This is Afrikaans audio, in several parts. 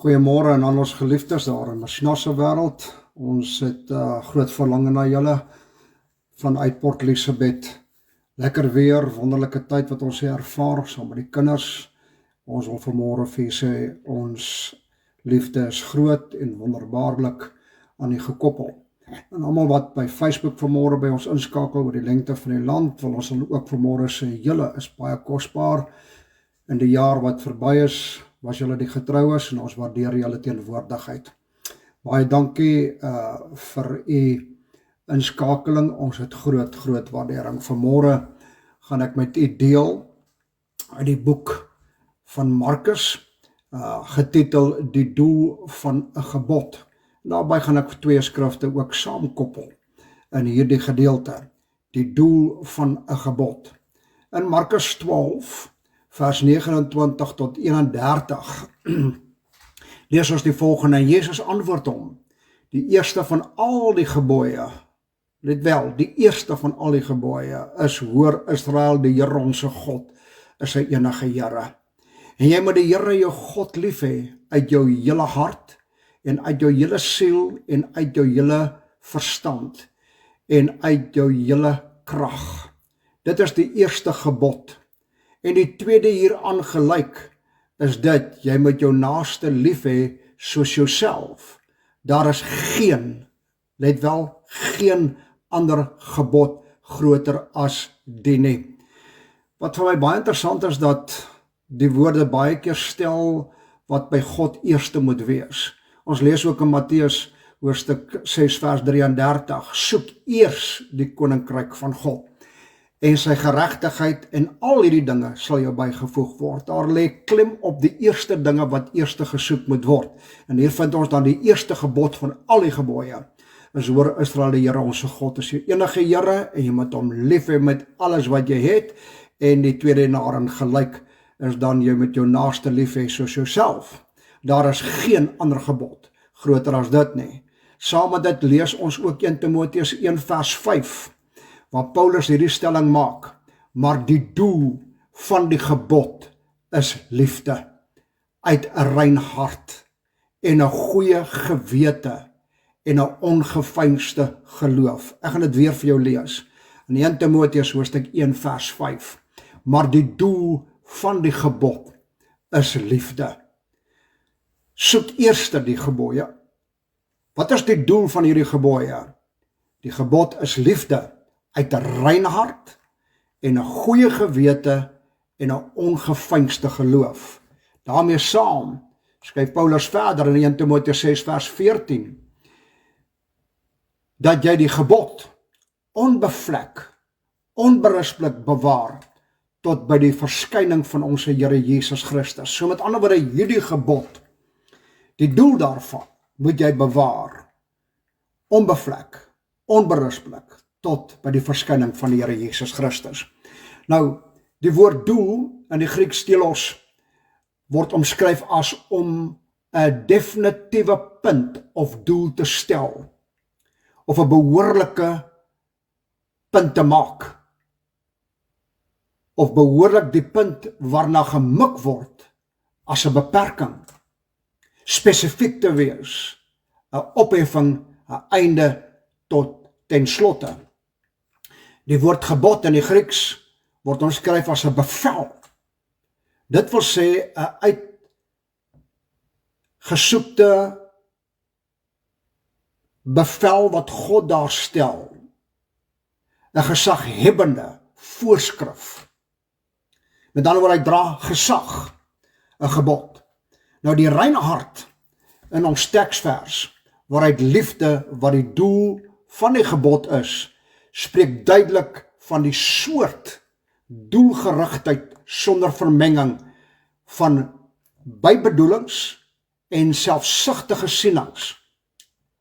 Goeiemôre aan al ons geliefdes daar in Mashinase wêreld. Ons het groot verlange na julle vanuit Port Elizabeth. Lekker weer, wonderlike tyd wat ons hier ervaar saam met die kinders. Ons wil vanmôre vir julle sê ons liefde is groot en wonderbaarlik aan die gekoppel. En almal wat by Facebook vanmôre by ons inskakel oor die lengte van die land, wil ons ook vanmôre sê julle is baie kosbaar. In die jaar wat verby is, was julle die getroues en ons waardeer julle teenwoordigheid. Baie dankie vir u inskakeling. Ons het groot waardering. Vanmôre gaan ek met u deel uit die boek van Markus, getitel Die Doel van 'n Gebod. Daarbij gaan ek 2 skrifte ook saamkoppel in hierdie gedeelte. Die doel van 'n gebod. In Markus 12 vers 29 tot 31 lees ons die volgende, en Jezus antwoord hom, die eerste van al die gebooie, let wel, die eerste van al die gebooie is, hoor Israel, die Here onse God is sy enige Here. En jy moet die Here jou God lief hê uit jou hele hart, en uit jou hele siel, en uit jou hele verstand, en uit jou hele krag. Dit is die eerste gebod. En die tweede hieraan gelyk is dit, jy moet jou naaste lief hê soos jouself. Daar is geen, let wel, geen ander gebod groter as die nie. Wat vir my baie interessant is, dat die woorde baie keer stel wat by God eerste moet wees. Ons lees ook in Matteus hoofstuk 6 vers 33, soek eers die koninkryk van God en sy geregtigheid, en al hierdie dinge sal jou bygevoeg word. Daar lê klem op die eerste dinge wat eerste gesoek moet word. En hier vind ons dan die eerste gebod van al die gebooie. Is, hoor Israel, die Here onse God is jou enige Here, en jy moet hom lief hê met alles wat jy het. En die tweede daarin gelyk is dan, jy moet jou naaste lief hê soos jouself. Daar is geen ander gebod groter as dit nie. Saam met dit lees ons ook 1 Timoteus 1 vers 5, waar Paulus hierdie stelling maak, maar die doel van die gebod is liefde, uit 'n rein hart, en 'n goeie gewete, en 'n ongeveinsde geloof. Ek gaan dit weer vir jou lees, in 1 Timoteus hoofstuk 1 vers 5, maar die doel van die gebod is liefde. Soek eerste die gebooie. Wat is die doel van hierdie gebooie? Die gebod is liefde, uit 'n rein hart, en 'n goeie gewete, en 'n ongeveinsde geloof. Daarmee saam, skryf Paulus verder in 1 Timoteus 6 vers 14, dat jy die gebod onbevlek, onberispelik bewaar, tot by die verskyning van ons Here Jesus Christus. So met ander woorde, hierdie gebod, die doel daarvan, moet jy bewaar, onbevlek, onberispelik, tot by die verskyning van die Here Jesus Christus. Nou, die woord doel in die Grieks telos word omskryf as om 'n definitiewe punt of doel te stel, of 'n behoorlike punt te maak, of behoorlik die punt waarna gemik word as 'n beperking, spesifiek te wees, 'n opheffing, 'n einde tot ten slotte. Die woord gebod in die Grieks word omskryf as 'n bevel. Dit wil sê 'n uitgesoekte bevel wat God daar stel. 'n gesaghebbende voorskrif. Met ander woorde, hy dra gesag, 'n gebod. Nou die reine hart in ons teksvers, waaruit liefde wat die doel van die gebod is, spreek duidelik van die soort doelgerigtheid sonder vermenging van bybedoelings en selfsugtige sienings.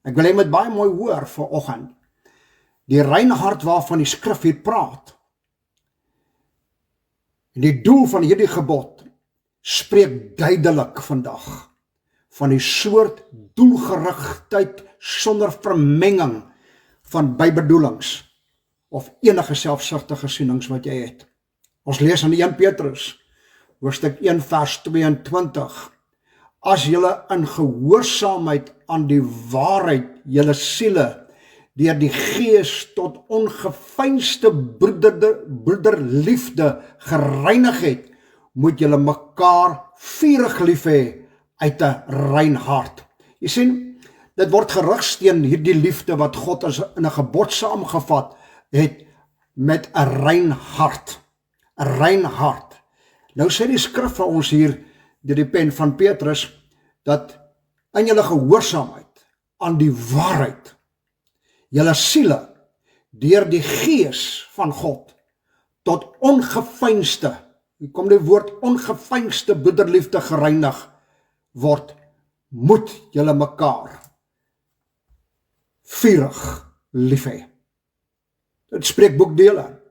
Ek wil hê met baie mooi hoor vanoggend. Die reine hart waarvan die skrif hier praat, en die doel van hierdie gebod spreek duidelik vandag van die soort doelgerigtheid sonder vermenging van bybedoelings of enige selfsugtige sienings wat jy het. Ons lees in 1 Petrus, hoofstuk 1 vers 22, as julle in gehoorsaamheid aan die waarheid julle siele deur die Gees tot ongeveinsde broederliefde gereinig het, moet julle mekaar vurig lief hê uit 'n rein hart. Jy sien, dit word gerig teen hierdie liefde wat God in 'n gebod saamgevat het met 'n rein hart. 'n Rein hart. Nou sê die skrif vir ons hier, deur die pen van Petrus, dat in julle gehoorsaamheid aan die waarheid, julle siele, deur die Gees van God, tot ongeveinsde, hier kom die woord ongeveinsde broederliefde gereinig word, moet julle mekaar vurig lief hê. Dit spreek boekdele.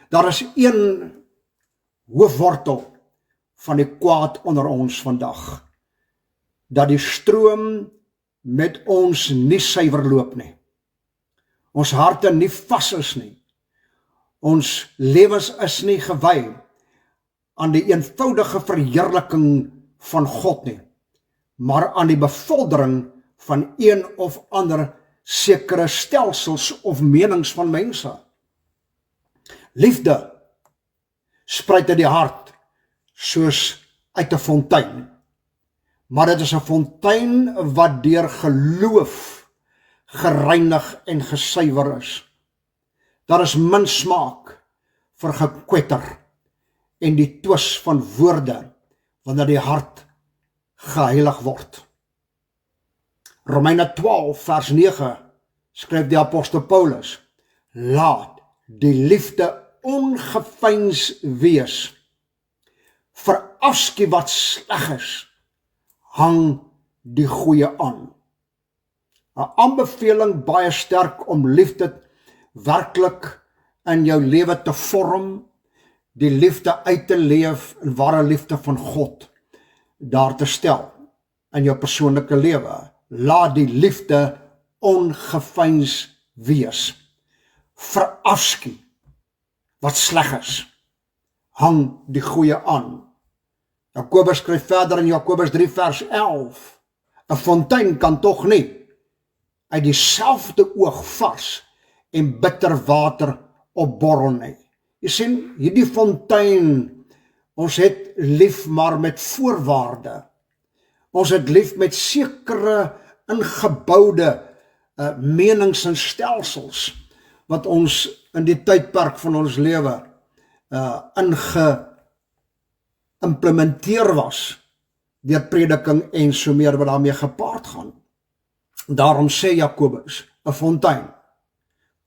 Daar is een hoofwortel van die kwaad onder ons vandag, dat die stroom met ons nie suiwer loop nie. Ons harte nie vas is nie. Ons lewens is nie gewy aan die eenvoudige verheerliking van God nie, maar aan die bevorderings van een of ander sekere stelsels of menings van mense. Liefde spruit uit die hart soos uit 'n fontein, maar dit is 'n fontein wat deur geloof gereinig en gesuiwer is. Daar is min smaak vir gekwetter en die twis van woorde wanneer die hart geheilig word. Romeine 12 vers 9 skryf die apostel Paulus, laat die liefde ongeveins wees, verafskie wat sleg is, hang die goeie aan. 'n Aanbeveling baie sterk om liefde werklik in jou lewe te vorm, die liefde uit te leef, en ware liefde van God daar te stel in jou persoonlike lewe. Laat die liefde ongeveins wees, verafskie wat sleg is, hang die goeie aan. Jakobus skryf verder in Jakobus 3 vers 11, 'n fontein kan tog nie uit dieselfde oog vars en bitter water opborrel nie. Jy sien, hierdie fontein, ons het lief maar met voorwaarde. Ons het lief met sekere ingeboude menings en stelsels, wat ons in die tydperk van ons lewe geïmplementeer was, deur prediking en so meer wat daarmee gepaard gaan. Daarom sê Jakobus, 'n fontein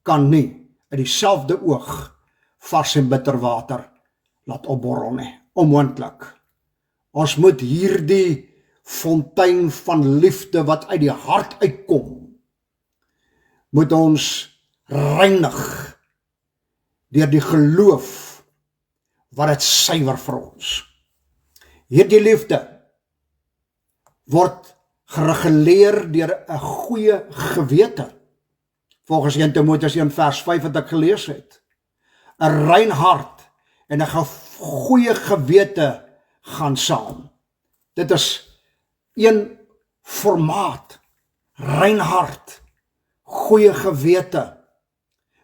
kan nie uit dieselfde oog vars en bitter water laat opborrel nie, onmoontlik. Ons moet hierdie fontein van liefde wat uit die hart uitkom, moet ons reinig deur die geloof wat dit suiwer vir ons. Hierdie liefde word gereguleer deur 'n goeie gewete. Volgens 1 Timoteus 1 vers 5 wat ek gelees het. 'n Rein hart en 'n goeie gewete gaan saam. Dit is een formaat, rein hart, goeie gewete.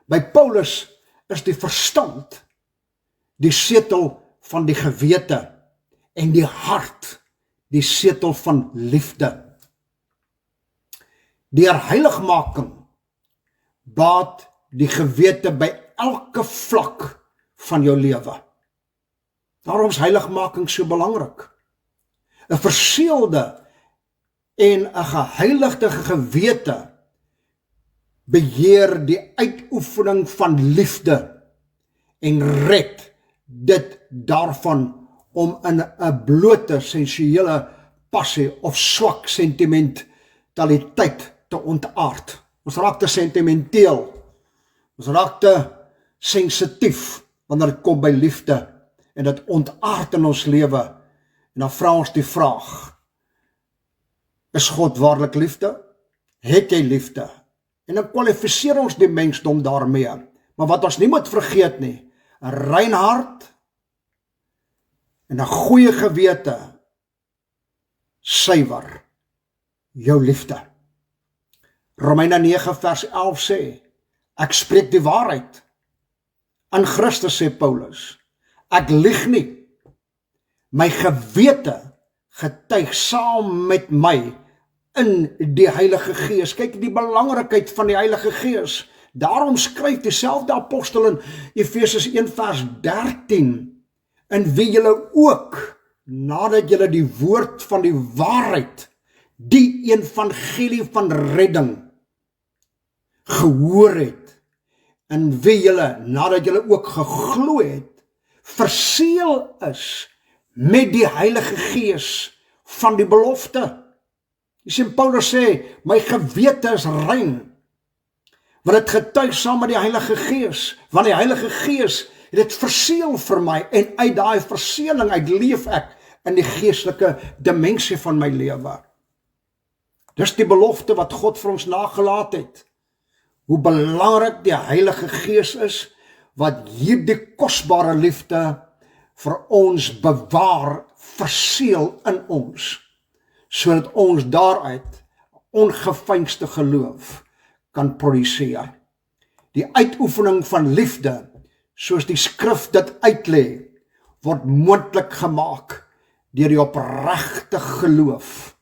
By Paulus is die verstand die setel van die gewete en die hart die setel van liefde. Deur heiligmaking baat die gewete by elke vlak van jou lewe. Daarom is heiligmaking so belangrik. 'n Verseelde en 'n geheiligde gewete beheer die uitoefening van liefde en red dit daarvan om in 'n blote sensuele passie of swak sentimentaliteit te ontaard. Ons raak te sentimenteel, ons raak te sensitief wanneer dit kom by liefde en dit ontaard in ons lewe. En dan vra ons die vraag, is God waarlik liefde? Het jy liefde? En dan kwalifiseer ons die mensdom daarmee. Maar wat ons nie moet vergeet nie, 'n rein hart en 'n goeie gewete suiwer jou liefde. Romeine 9 vers 11 sê, ek spreek die waarheid. In Christus sê Paulus, ek lieg nie. My gewete getuig saam met my in die Heilige Gees. Kyk die belangrikheid van die Heilige Gees. Daarom skryf dieselfde apostel in Efesiërs 1 vers 13, in wie julle ook, nadat julle die woord van die waarheid, die evangelie van redding, gehoor het, in wie julle, nadat julle ook geglo het, verseël is met die Heilige Gees van die belofte. Jy sien, Paulus sê, my gewete is rein, want het getuig saam met die Heilige Gees, want die Heilige Gees het dit verseël vir my, en uit daai verseëling uit leef ek in die geestelike dimensie van my lewe. Dis die belofte wat God vir ons nagelaat het. Hoe belangrik die Heilige Gees is, wat hierdie kosbare liefde vir ons bewaar, verseël in ons, sodat ons daaruit ongeveinsde geloof kan produseer. Die uitoefening van liefde, soos die skrif dit uitlê, word moontlik gemaak deur die opregte geloof.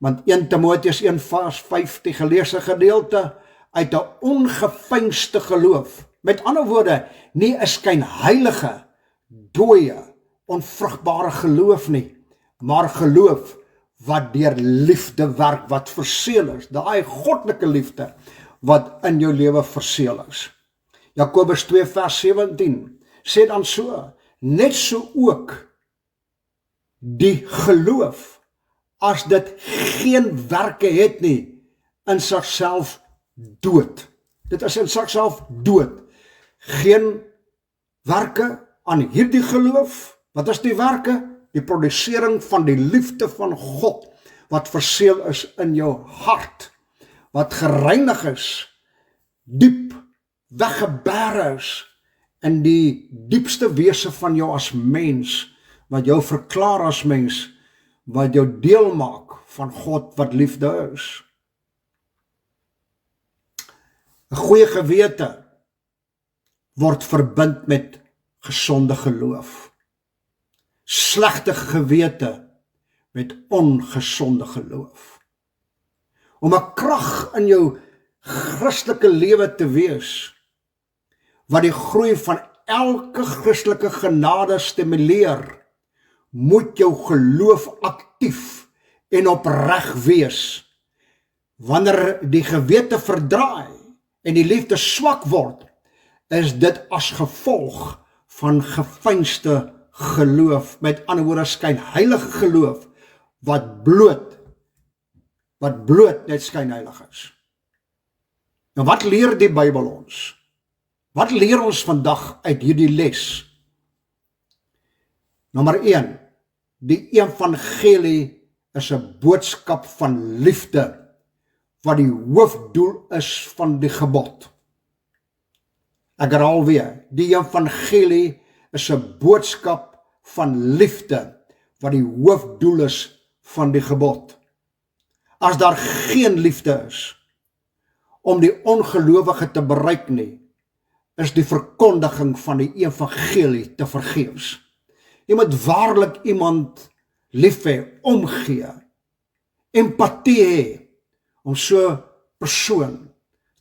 Want 1 Timoteus 1 vers 5, die geleesde gedeelte, uit 'n ongeveinsde geloof. Met ander woorde, nie 'n skynheilige, dooie, onvrugbare geloof nie, maar geloof wat deur liefde werk, wat verseël is, daai goddelike liefde wat in jou lewe verseël is. Jakobus 2 vers 17 sê dan so, net so ook die geloof, as dit geen werke het nie, in sigself dood. Dit is in sigself dood. Geen werke aan hierdie geloof. Wat is die werke? Die produsering van die liefde van God, wat verseël is in jou hart, wat gereinig is, diep weggebêre is, in die diepste wese van jou as mens, wat jou verklaar as mens, wat jou deel maak van God wat liefde is. 'n Goeie gewete word verbind met gesonde geloof. Slegte gewete met ongesonde geloof. Om 'n krag in jou Christelike lewe te wees, wat die groei van elke Christelike genade stimuleer, moet jou geloof aktief en opreg wees. Wanneer die gewete verdraai en die liefde swak word, is dit as gevolg van geveinsde geloof, met ander woorde skynheilige geloof, wat bloot net skynheilig is. Nou wat leer die Bybel ons? Wat leer ons vandag uit hierdie les? Nommer 1, die evangelie is 'n boodskap van liefde, wat die hoofdoel is van die gebod. Ek herhaal weer, die evangelie is 'n boodskap van liefde, wat die hoofdoel is van die gebod. As daar geen liefde is, om die ongelowige te bereik nie, is die verkondiging van die evangelie te vergeefs. Jy moet waarlik iemand lief hê, omgee, empatie hê, om so persoon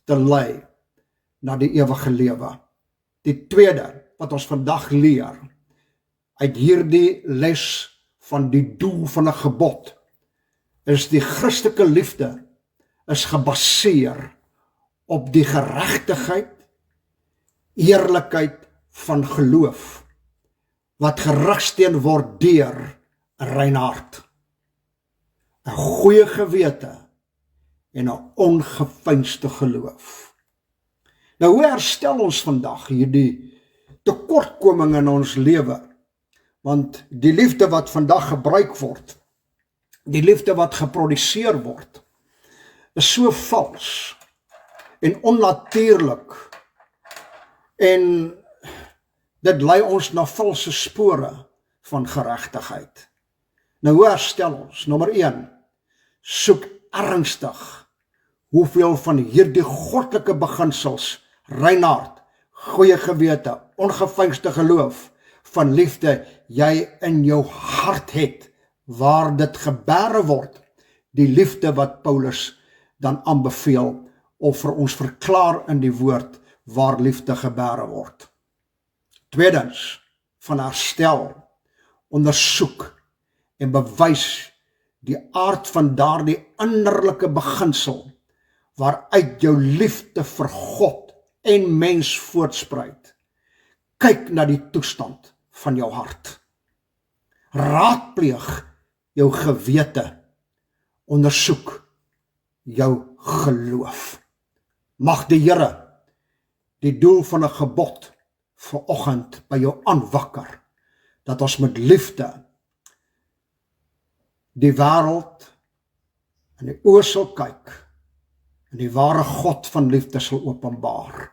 te lei na die ewige lewe. Die tweede wat ons vandag leer uit hierdie les van die doel van 'n gebod, is die Christelike liefde is gebaseer op die geregtigheid, eerlikheid van geloof, wat gerigsteen word deur 'n rein hart, 'n goeie gewete en 'n ongeveinsde geloof. Nou, hoe herstel ons vandag hierdie tekortkoming in ons lewe? Want die liefde wat vandag gebruik word, die liefde wat geproduseer word, is so vals en onnatuurlik, en dit lei ons na valse spore van geregtigheid. Nou hoe herstel ons? Nommer 1, soek ernstig hoeveel van hierdie goddelike beginsels, reinhard, goeie gewete, ongeveinsde geloof, van liefde jy in jou hart het, waar dit gebere word, die liefde wat Paulus dan aanbeveel, of vir ons verklaar in die woord, waar liefde gebere word. Tweedens, van herstel, ondersoek en bewys die aard van daardie innerlike beginsel, waaruit jou liefde vir God en mens voortspruit. Kyk na die toestand van jou hart. Raadpleeg jou gewete, ondersoek jou geloof. Mag die Here die doel van 'n gebod vanoggend by jou aanwakker, dat ons met liefde die wêreld in die oë sal kyk en die ware God van liefde sal openbaar.